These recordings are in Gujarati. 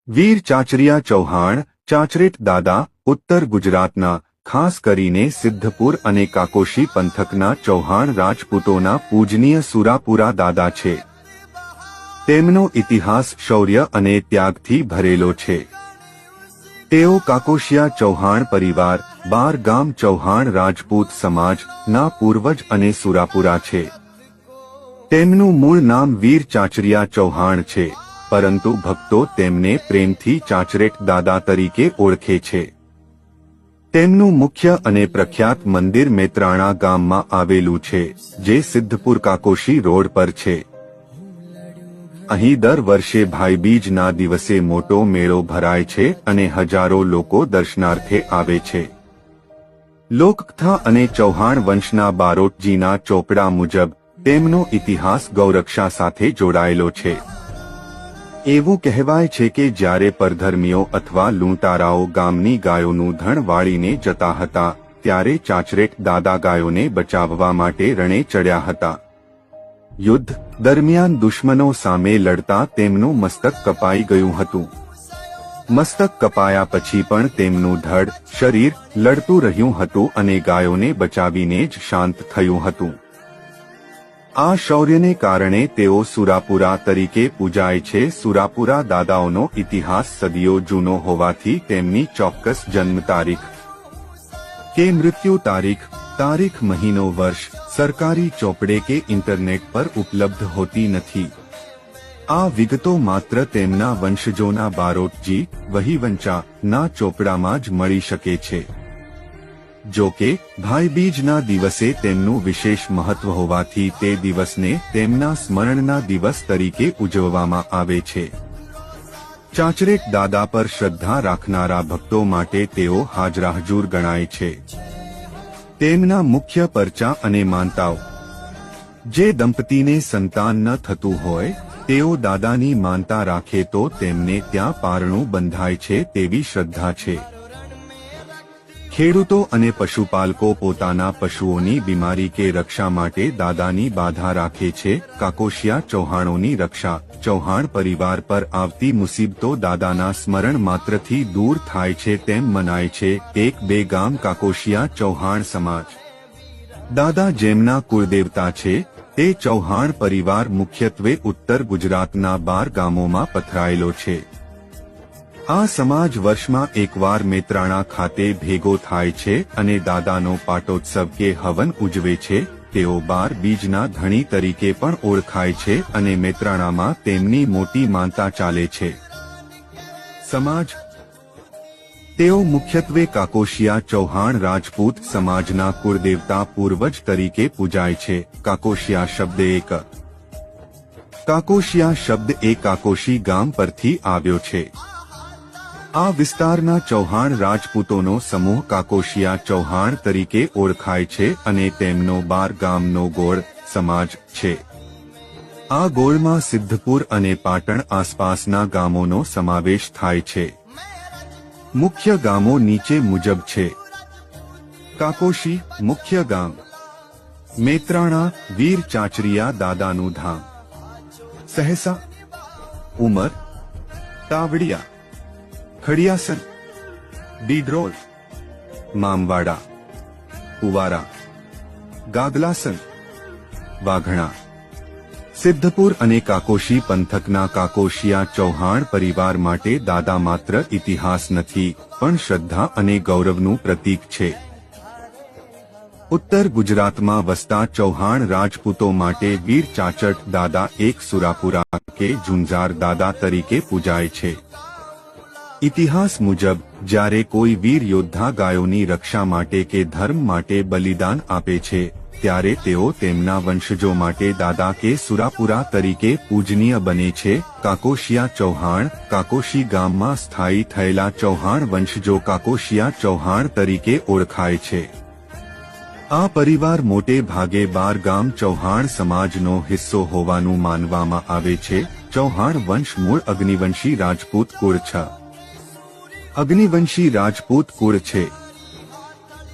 વીર ચાચરિયા ચૌહાણ ચાચરેટ દાદા ઉત્તર ગુજરાતના ખાસ કરીને સિદ્ધપુર અને કાકોશી પંથકના ચૌહાણ રાજપૂતોના પૂજનીય સુરાપુરા દાદા છે. તેમનો ઇતિહાસ શૌર્ય અને ત્યાગથી ભરેલો છે. તેઓ કાકોશિયા ચૌહાણ પરિવાર 12 ગામ ચૌહાણ રાજપૂત સમાજના પૂર્વજ અને સુરાપુરા છે. તેમનું મૂળ નામ વીર ચાચરિયા ચૌહાણ છે, પરંતુ ભક્તો તેમને પ્રેમથી ચાચરેટ દાદા તરીકે ઓળખે છે. તેમનું મુખ્ય અને પ્રખ્યાત મંદિર મેત્રાણા ગામમાં આવેલું છે, જે સિદ્ધપુર કાકોશી રોડ પર છે. અહીં દર વર્ષે ભાઈબીજના દિવસે મોટો મેળો ભરાય છે અને હજારો લોકો દર્શનાર્થે આવે છે. લોકકથા અને ચૌહાણ વંશના બારોટજીના ચોપડા મુજબ તેમનો ઇતિહાસ ગૌરક્ષા સાથે જોડાયેલો છે. એવું કહેવાય છે કે જ્યારે પરધર્મીઓ અથવા લૂંટારાઓ ગામની ગાયોનું ધણ વાળીને જતા હતા, ત્યારે ચાચરેટ દાદા ગાયોને બચાવવા માટે રણે ચડ્યા હતા. યુદ્ધ દરમિયાન દુશ્મનો સામે લડતા તેમનું મસ્તક કપાઈ ગયું હતું. મસ્તક કપાયા પછી પણ તેમનું ધડ શરીર લડતું રહ્યું હતું અને ગાયોને બચાવીને જ શાંત થયું હતું. આ શૌર્યને કારણે તેઓ સુરાપુરા તરીકે પૂજાય છે. સુરાપુરા દાદાઓનો ઇતિહાસ સદીઓ જૂનો હોવાથી તેમની ચોક્કસ જન્મ તારીખ કે મૃત્યુ તારીખ મહિનો વર્ષ સરકારી ચોપડે કે ઇન્ટરનેટ પર ઉપલબ્ધ હોતી નથી. આ વિગતો માત્ર તેમના વંશજોના બારોટજી વહીવંચાના ચોપડામાં જ મળી શકે છે. જો કે ભાઈબીજના દિવસે તેમનું વિશેષ મહત્વ હોવાથી તે દિવસને તેમના સ્મરણના દિવસ તરીકે ઉજવવામાં આવે છે. ચાચરેટ દાદા પર શ્રદ્ધા રાખનારા ભક્તો માટે તેઓ હાજરાહજુર ગણાય છે. તેમના મુખ્ય પરચા અને માનતાઓ: જે દંપતીને સંતાન ન થતું હોય, તેઓ દાદાની માનતા રાખે તો તેમને ત્યાં પારણું બંધાય છે તેવી શ્રદ્ધા છે. ખેડૂતો અને પશુપાલકો પોતાના પશુઓની બીમારી કે રક્ષા માટે દાદાની બાધા રાખે છે. કાકોશિયા ચૌહાણોની રક્ષા: ચૌહાણ પરિવાર પર આવતી મુસીબતો દાદાના સ્મરણ માત્રથી દૂર થાય છે તેમ મનાય છે. 1-2 ગામ કાકોશિયા ચૌહાણ સમાજ દાદા જેમના કુળદેવતા છે, તે ચૌહાણ પરિવાર મુખ્યત્વે ઉત્તર ગુજરાતના 12 ગામોમાં પથરાયેલો છે. આ સમાજ વર્ષમાં એકવાર મેત્રાણા ખાતે ભેગો થાય છે અને દાદાનો પાટોત્સવ કે હવન ઉજવે છે. તેઓ 12 બીજના ધણી તરીકે પણ ઓળખાય છે અને મેત્રાણામાં તેમની મોટી માનતા ચાલે છે. સમાજ: તેઓ મુખ્યત્વે કાકોશિયા ચૌહાણ રાજપૂત સમાજના કુળદેવતા પૂર્વજ તરીકે પૂજાય છે. કાકોશિયા શબ્દ એ કાકોશી ગામ પરથી આવ્યો છે. આ વિસ્તારના ચૌહાણ રાજપૂતોનો સમૂહ કાકોશિયા ચૌહાણ તરીકે ઓળખાય છે અને તેમનો 12 ગામનો ગોળ સમાજ છે. આ ગોળમાં સિદ્ધપુર અને પાટણ આસપાસના ગામોનો સમાવેશ થાય છે. મુખ્ય ગામો નીચે મુજબ છે: કાકોશી મુખ્ય ગામ, મેત્રાણા વીર ચાચરિયા દાદાનું ધામ, સહેસા, ઉમર, તાવડિયા, ખડિયાસર, બીડરોલ, મામવાડા, કુવારા, ગાગલાસન, વાઘણા. સિદ્ધપુર અને કાકોશી પંથકના કાકોશિયા ચૌહાણ પરિવાર માટે દાદા માત્ર ઇતિહાસ નથી, પણ શ્રદ્ધા અને ગૌરવનું પ્રતીક છે. ઉત્તર ગુજરાતમાં વસતા ચૌહાણ રાજપૂતો માટે વીર ચાચટ દાદા એક સુરાપુરા કે ઝુંઝાર દાદા તરીકે પૂજાય છે. ઇતિહાસ મુજબ જ્યારે કોઈ વીર યોદ્ધા ગાયોની રક્ષા માટે કે ધર્મ માટે બલિદાન આપે છે, ત્યારે તેઓ તેમના વંશજો માટે દાદા કે સુરાપુરા તરીકે પૂજનીય બને છે. કાકોશિયા ચૌહાણ: કાકોશી ગામમાં સ્થાયી થયેલા ચૌહાણ વંશજો કાકોશિયા ચૌહાણ તરીકે ઓળખાય છે. આ પરિવાર મોટે ભાગે 12 ગામ ચૌહાણ સમાજનો હિસ્સો હોવાનું માનવામાં આવે છે. ચૌહાણ વંશ મૂળ અગ્નિવંશી રાજપૂત કુળ છે.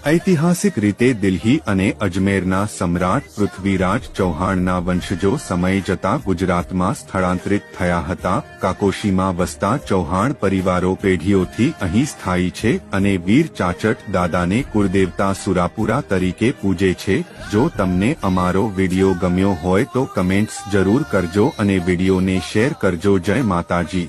ઐતિહાસિક રીતે દિલ્હી અને અજમેરના સમ્રાટ પૃથ્વીરાજ ચૌહાણના વંશજો સમય જતા ગુજરાતમાં સ્થળાંતરિત થયા હતા. કાકોશીમાં વસતા ચૌહાણ પરિવારો પેઢીઓથી અહીં સ્થાયી છે અને વીર ચાચટ દાદાને કુળદેવતા સુરાપુરા તરીકે પૂજે છે. જો તમને અમારો વિડિયો ગમ્યો હોય તો કમેન્ટ્સ જરૂર કરજો અને વિડિયોને શેર કરજો. જય માતાજી.